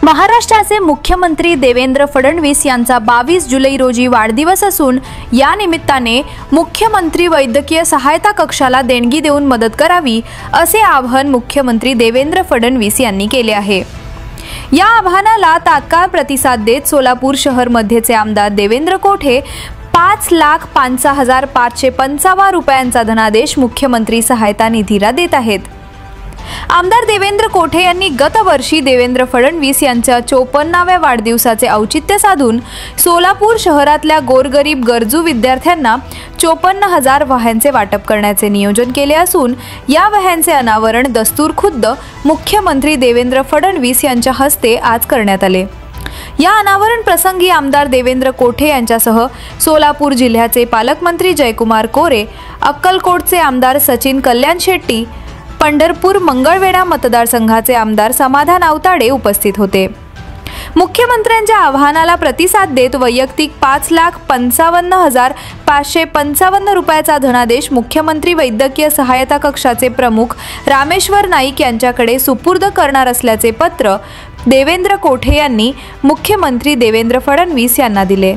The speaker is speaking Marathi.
महाराष्ट्राचे मुख्यमंत्री देवेंद्र फडणवीस यांचा 22 जुलै रोजी वाढदिवस असून या निमित्ताने मुख्यमंत्री वैद्यकीय सहायता कक्षाला देणगी देऊन मदत करावी असे आवाहन मुख्यमंत्री देवेंद्र फडणवीस यांनी केले आहे। या आवाहनाला तात्काळ प्रतिसाद देत सोलापूर शहर मध्येचे आमदार देवेंद्र कोठे 5,05,555 रुपयांचा धनादेश मुख्यमंत्री सहायता निधीला देत आहेत। आमदार देवेंद्र कोठे यांनी गत वर्षी देवेंद्र फडणवीस यांच्या 54व्या वाढदिवसाचे औचित्य साधून सोलापूर शहरातल्या गोरगरीब गरजू विद्यार्थ्यांना 54,000 वह्यांचे वाटप करण्याचे नियोजन केले असून या वह्यांचे अनावरण दस्तूरखुद्द मुख्यमंत्री देवेंद्र फडणवीस यांच्या हस्ते आज करण्यात आले। या अनावरण प्रसंगी आमदार देवेंद्र कोठे यांच्यासह सोलापूर जिल्ह्याचे पालकमंत्री जयकुमार कोरे, अक्कलकोटचे आमदार सचिन कल्याण शेट्टी, पंढरपूर मंगळवेढा मतदारसंघाचे आमदार समाधान आवताडे उपस्थित होते। मुख्यमंत्र्यांच्या आवाहनाला प्रतिसाद देत वैयक्तिक 5,55,555 रुपयाचा धनादेश मुख्यमंत्री वैद्यकीय सहायता कक्षाचे प्रमुख रामेश्वर नाईक यांच्याकडे सुपूर्द करणार असल्याचे पत्र देवेंद्र कोठे यांनी मुख्यमंत्री देवेंद्र फडणवीस यांना दिले।